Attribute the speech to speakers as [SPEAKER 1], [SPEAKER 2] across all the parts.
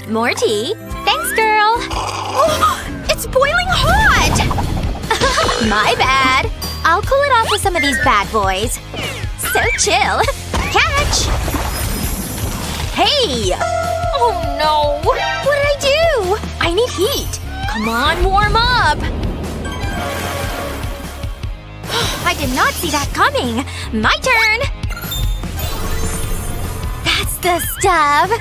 [SPEAKER 1] More tea. Thanks, girl. Oh, it's boiling hot! My bad. I'll cool it off with some of these bad boys. So chill. Catch! Hey! Oh no! What did I do? I need heat. Come on, warm up! I did not see that coming. My turn! That's the stuff.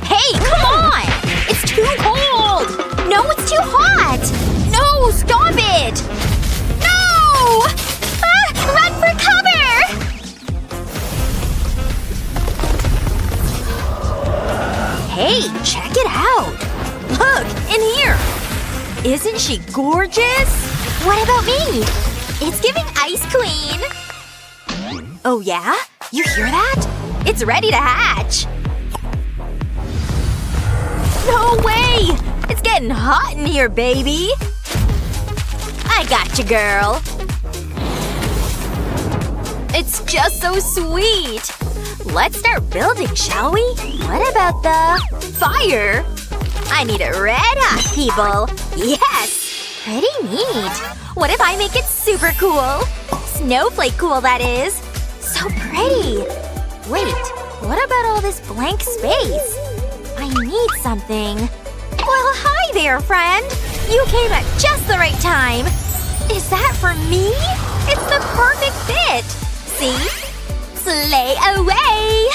[SPEAKER 1] Hey, come on! It's too cold! No, it's too hot! No, stop it! No! Ah, run for cover! Hey, check it out! Look, in here! Isn't she gorgeous? What about me? It's giving Ice Queen! Oh yeah? You hear that? It's ready to hatch! No way! It's getting hot in here, baby! I got you, girl. It's just so sweet! Let's start building, shall we? What about the… fire? I need it red hot, people! Yes! Pretty neat. What if I make it super cool? Snowflake cool, that is. So pretty. Wait, what about all this blank space? I need something. Well, hi there, friend! You came at just the right time. Is that for me? It's the perfect fit! See? Slay away!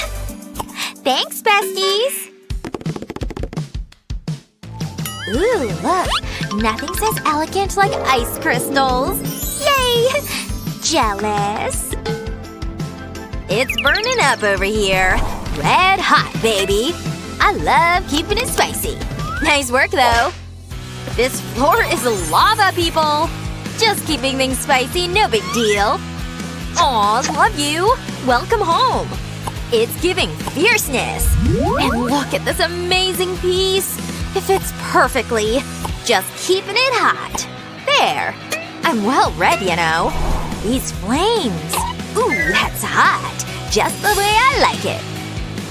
[SPEAKER 1] Thanks, besties! Ooh, look. Nothing says elegant like ice crystals. Yay! Jealous. It's burning up over here. Red hot, baby. I love keeping it spicy. Nice work, though. This floor is lava, people. Just keeping things spicy, no big deal. Aw, love you. Welcome home. It's giving fierceness. And look at this amazing piece. It fits perfectly. Just keeping it hot. There. I'm well read, you know. These flames. Ooh, that's hot. Just the way I like it.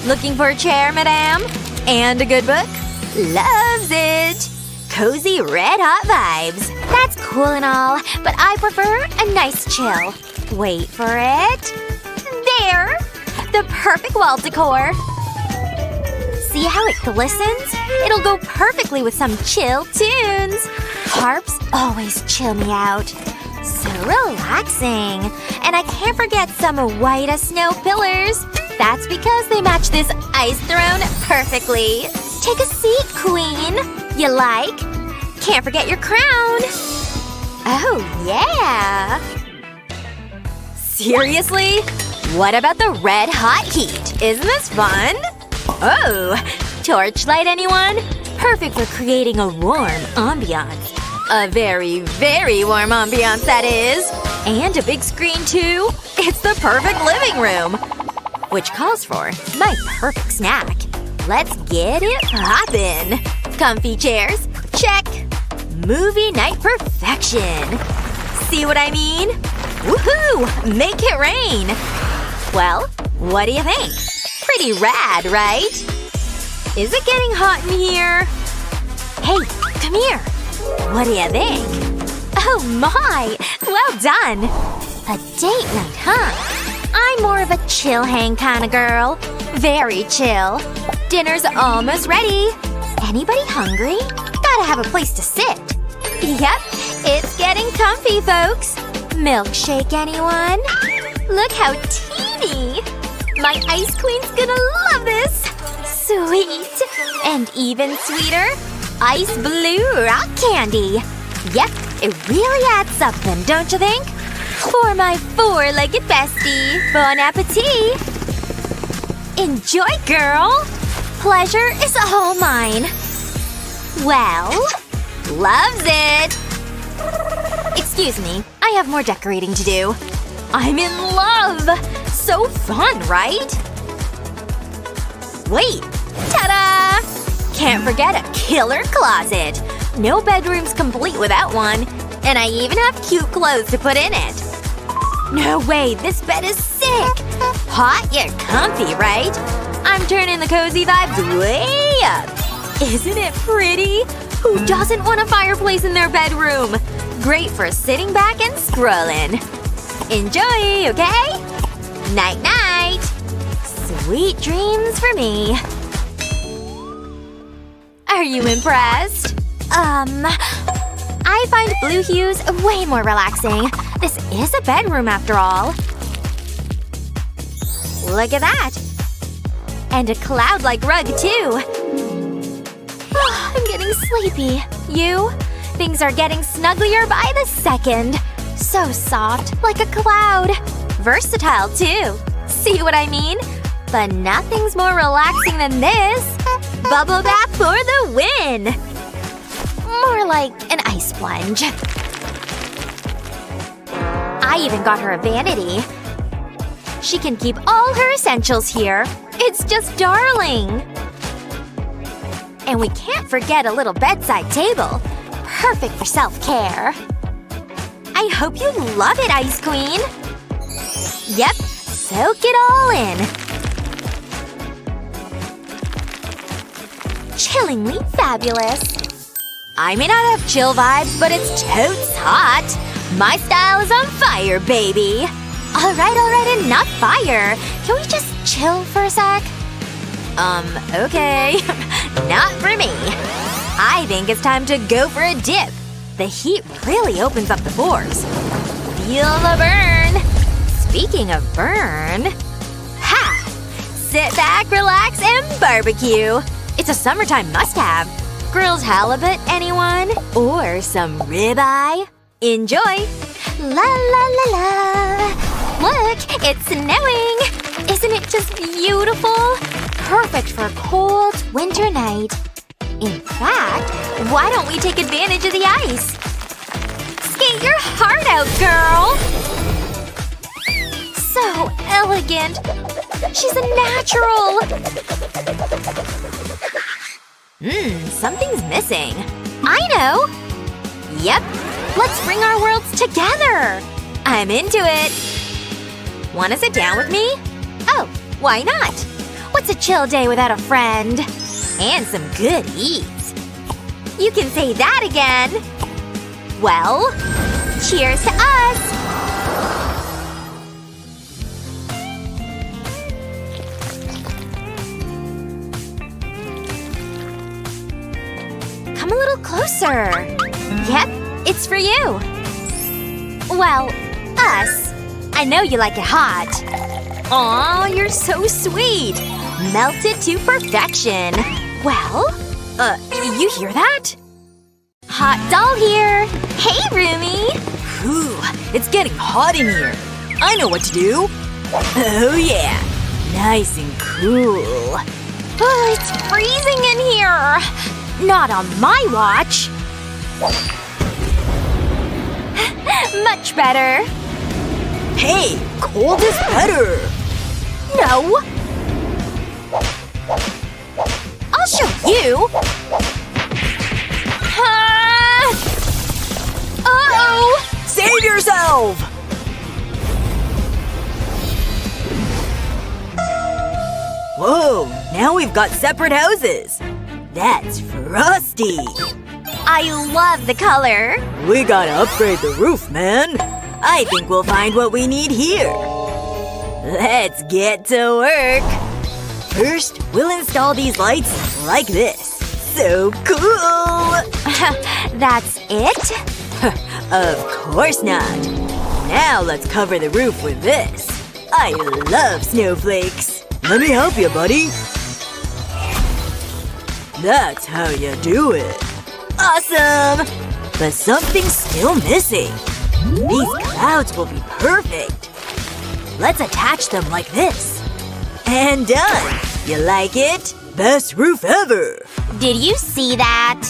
[SPEAKER 1] Looking for a chair, madame? And a good book? Loves it! Cozy red hot vibes. That's cool and all, but I prefer a nice chill. Wait for it. There! The perfect wall decor. See how it glistens? It'll go perfectly with some chill tunes. Harps always chill me out. So relaxing. And I can't forget some white as snow pillars. That's because they match this ice throne perfectly. Take a seat, queen. You like? Can't forget your crown. Oh, yeah. Seriously? What about the red hot heat? Isn't this fun? Oh! Torchlight, anyone? Perfect for creating a warm ambiance. A very, very warm ambiance, that is. And a big screen, too. It's the perfect living room. Which calls for my perfect snack. Let's get it poppin'. Comfy chairs? Check. Movie night perfection. See what I mean? Woohoo! Make it rain! Well, what do you think? Pretty rad, right? Is it getting hot in here? Hey, come here. What do you think? Oh my! Well done! A date night, huh? I'm more of a chill hang kind of girl. Very chill. Dinner's almost ready. Anybody hungry? Gotta have a place to sit. Yep, it's getting comfy, folks. Milkshake, anyone? Look how teeny! My ice queen's gonna love this! Sweet! And even sweeter, ice blue rock candy. Yep, it really adds something, don't you think? For my four-legged bestie, bon appetit! Enjoy, girl! Pleasure is all mine. Well, loves it! Excuse me, I have more decorating to do. I'm in love! So fun, right? Wait! Ta-da! Can't forget a killer closet. No bedroom's complete without one. And I even have cute clothes to put in it. No way, this bed is sick! Hot yet comfy, right? I'm turning the cozy vibes way up. Isn't it pretty? Who doesn't want a fireplace in their bedroom? Great for sitting back and scrolling. Enjoy, okay? Night-night! Sweet dreams for me. Are you impressed? I find blue hues way more relaxing. This is a bedroom after all. Look at that! And a cloud-like rug, too. Oh, I'm getting sleepy. You? Things are getting snugglier by the second. So soft, like a cloud. Versatile, too. See what I mean? But nothing's more relaxing than this. Bubble bath for the win! More like an ice plunge. I even got her a vanity. She can keep all her essentials here. It's just darling! And we can't forget a little bedside table. Perfect for self-care. I hope you love it, Ice Queen! Yep, soak it all in. Chillingly fabulous. I may not have chill vibes, but it's totes hot. My style is on fire, baby. Alright, enough fire. Can we just chill for a sec? Okay. Not for me. I think it's time to go for a dip. The heat really opens up the pores. Feel the burn. Speaking of burn… Ha! Sit back, relax, and barbecue. It's a summertime must-have. Grilled halibut, anyone? Or some ribeye? Enjoy! La la la la! Look! It's snowing! Isn't it just beautiful? Perfect for a cold winter night. In fact, why don't we take advantage of the ice? Skate your heart out, girl! So elegant! She's a natural! Something's missing. I know! Yep. Let's bring our worlds together! I'm into it! Wanna sit down with me? Oh, why not? What's a chill day without a friend? And some good eats. You can say that again! Well, cheers to us! Come a little closer. Yep, it's for you. Well, us. I know you like it hot. Aw, you're so sweet. Melted to perfection. Well, you hear that? Hot doll here. Hey, roomie.
[SPEAKER 2] Whew, it's getting hot in here. I know what to do. Oh yeah. Nice and cool.
[SPEAKER 1] Oh, it's freezing in here. Not on my watch. Much better.
[SPEAKER 2] Hey, cold is better.
[SPEAKER 1] No. I'll show you. Uh-oh!
[SPEAKER 2] Save yourself! Whoa, now we've got separate houses. That's frosty.
[SPEAKER 1] I love the color.
[SPEAKER 2] We gotta upgrade the roof, man. I think we'll find what we need here. Let's get to work. First, we'll install these lights like this. So cool!
[SPEAKER 1] That's it?
[SPEAKER 2] Of course not. Now let's cover the roof with this. I love snowflakes. Let me help you, buddy. That's how you do it. Awesome! But something's still missing. These clouds will be perfect. Let's attach them like this. And done! You like it? Best roof ever!
[SPEAKER 1] Did you see that?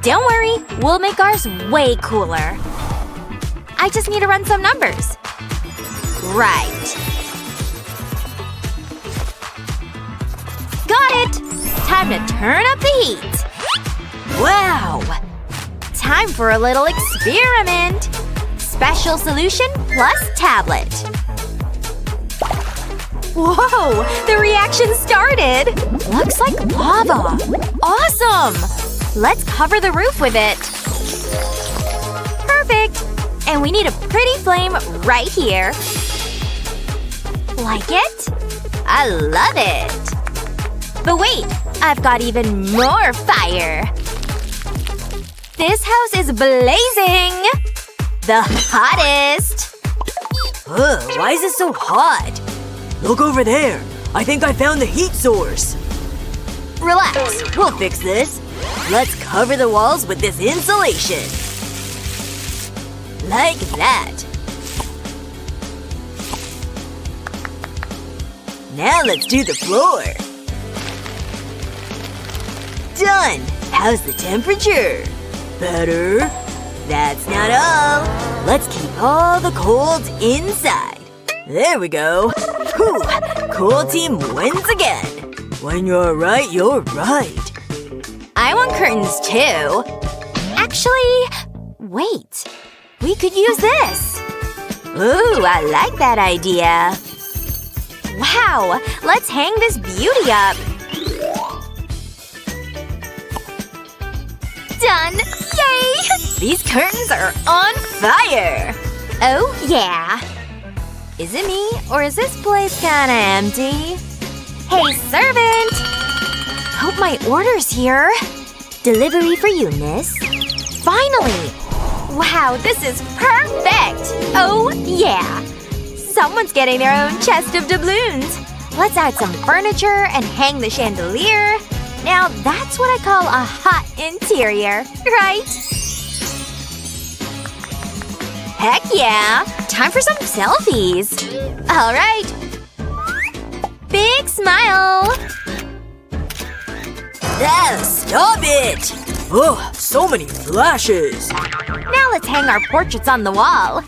[SPEAKER 1] Don't worry, we'll make ours way cooler. I just need to run some numbers. Right. Got it! Time to turn up the heat. Wow! Time for a little experiment. Special solution plus tablet. Whoa! The reaction started! Looks like lava! Awesome! Let's cover the roof with it. Perfect! And we need a pretty flame right here. Like it? I love it! But wait! I've got even more fire! This house is blazing! The hottest!
[SPEAKER 2] Ugh, why is it so hot? Look over there! I think I found the heat source! Relax, we'll fix this. Let's cover the walls with this insulation. Like that. Now let's do the floor. Done! How's the temperature? Better? That's not all. Let's keep all the cold inside. There we go. Whew! Cool team wins again. When you're right, you're right.
[SPEAKER 1] I want curtains too. Actually… wait. We could use this. Ooh, I like that idea. Wow! Let's hang this beauty up. Done! Yay! These curtains are on fire! Oh, yeah. Is it me? Or is this place kinda empty? Hey, servant! Hope my order's here. Delivery for you, miss. Finally! Wow, this is perfect! Oh, yeah! Someone's getting their own chest of doubloons. Let's add some furniture and hang the chandelier. Now that's what I call a hot interior, right? Heck yeah! Time for some selfies! Alright. Big smile!
[SPEAKER 2] Ah, stop it! Ugh, so many flashes.
[SPEAKER 1] Now let's hang our portraits on the wall.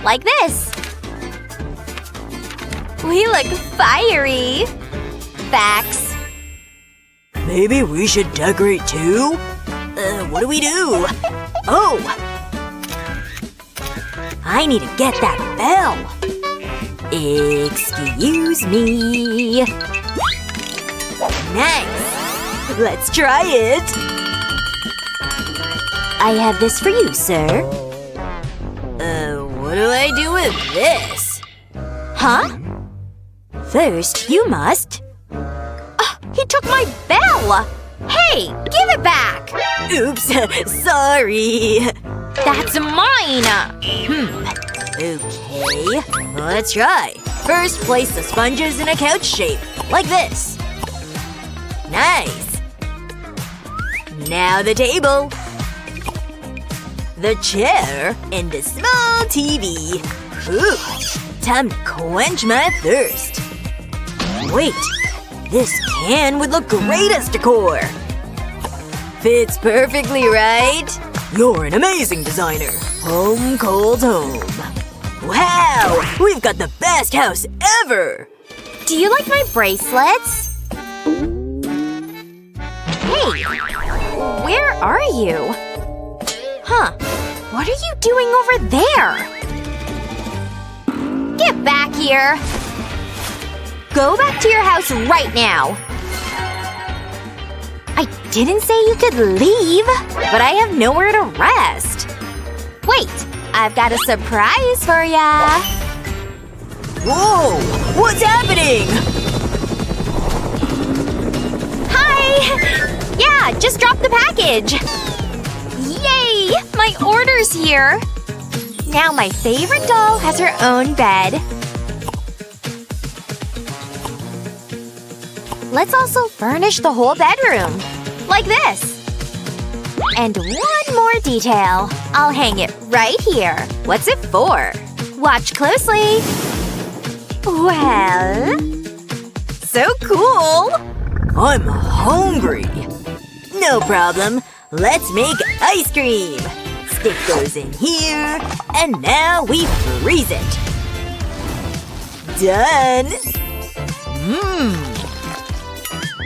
[SPEAKER 1] Like this. We look fiery. Facts.
[SPEAKER 2] Maybe we should decorate too? What do we do? Oh! I need to get that bell. Excuse me. Nice. Let's try it. I have this for you, sir. What do I do with this? Huh? First, you must…
[SPEAKER 1] He took my bell! Hey! Give it back!
[SPEAKER 2] Oops. Sorry.
[SPEAKER 1] That's mine!
[SPEAKER 2] Okay. Let's try. First, place the sponges in a couch shape. Like this. Nice. Now the table. The chair. And a small TV. Ooh. Time to quench my thirst. Wait. This can would look great as decor. Fits perfectly, right? You're an amazing designer. Home cold home. Wow! We've got the best house ever!
[SPEAKER 1] Do you like my bracelets? Hey! Where are you? Huh. What are you doing over there? Get back here! Go back to your house right now! I didn't say you could leave, but I have nowhere to rest. Wait, I've got a surprise for ya!
[SPEAKER 2] Whoa! What's happening?
[SPEAKER 1] Hi! Yeah, just dropped the package! Yay! My order's here! Now my favorite doll has her own bed. Let's also furnish the whole bedroom. Like this. And one more detail. I'll hang it right here. What's it for? Watch closely. Well… so cool!
[SPEAKER 2] I'm hungry. No problem. Let's make ice cream. Stick those in here. And now we freeze it. Done.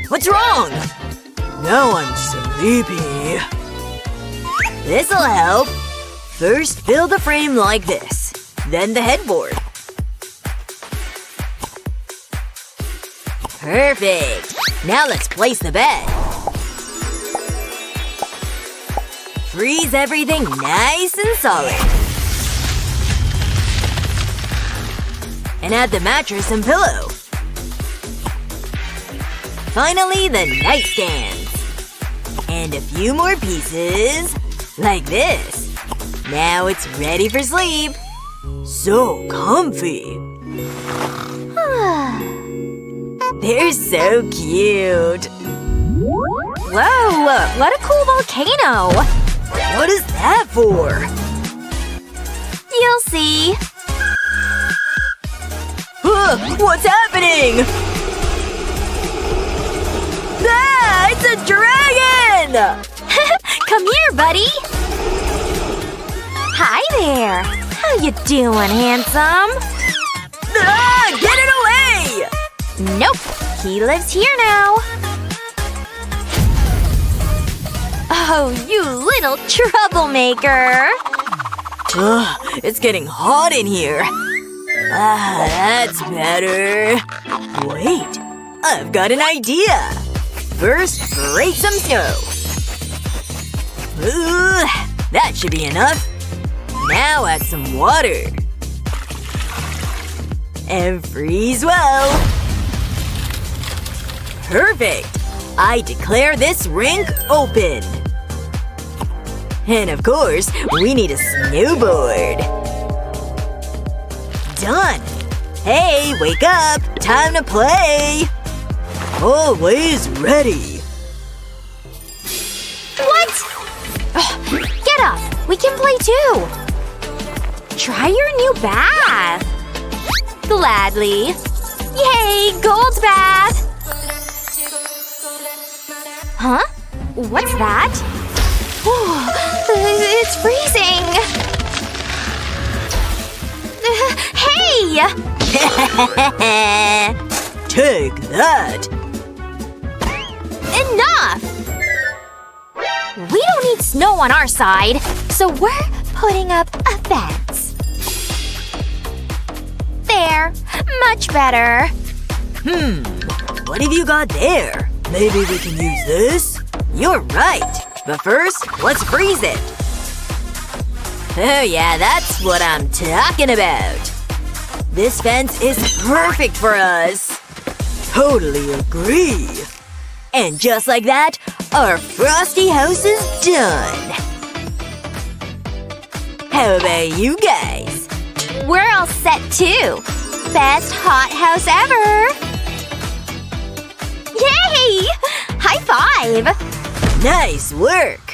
[SPEAKER 2] What's wrong? Now I'm sleepy. This'll help. First, fill the frame like this. Then the headboard. Perfect! Now let's place the bed. Freeze everything nice and solid. And add the mattress and pillow. Finally, the nightstands. And a few more pieces. Like this. Now it's ready for sleep. So comfy. They're so cute.
[SPEAKER 1] Whoa! What a cool volcano!
[SPEAKER 2] What is that for?
[SPEAKER 1] You'll see.
[SPEAKER 2] What's happening? Ah! It's a dragon!
[SPEAKER 1] Come here, buddy! Hi there! How you doing, handsome?
[SPEAKER 2] Ah! Get it away!
[SPEAKER 1] Nope. He lives here now. Oh, you little troublemaker!
[SPEAKER 2] It's getting hot in here. Ah, that's better. Wait. I've got an idea. First, break some snow. That should be enough. Now add some water. And freeze well. Perfect! I declare this rink open. And of course, we need a snowboard. Done! Hey, wake up! Time to play! Always ready.
[SPEAKER 1] What? Ugh, get up! We can play too! Try your new bath! Gladly. Yay! Gold bath! Huh? What's that? It's freezing! Hey!
[SPEAKER 2] Take that!
[SPEAKER 1] Enough! We don't need snow on our side, so we're putting up a fence. There. Much better.
[SPEAKER 2] What have you got there? Maybe we can use this? You're right. But first, let's freeze it. Oh yeah, that's what I'm talking about. This fence is perfect for us. Totally agree. And just like that, our frosty house is done. How about you guys?
[SPEAKER 1] We're all set too. Best hot house ever! Yay! High five!
[SPEAKER 2] Nice work!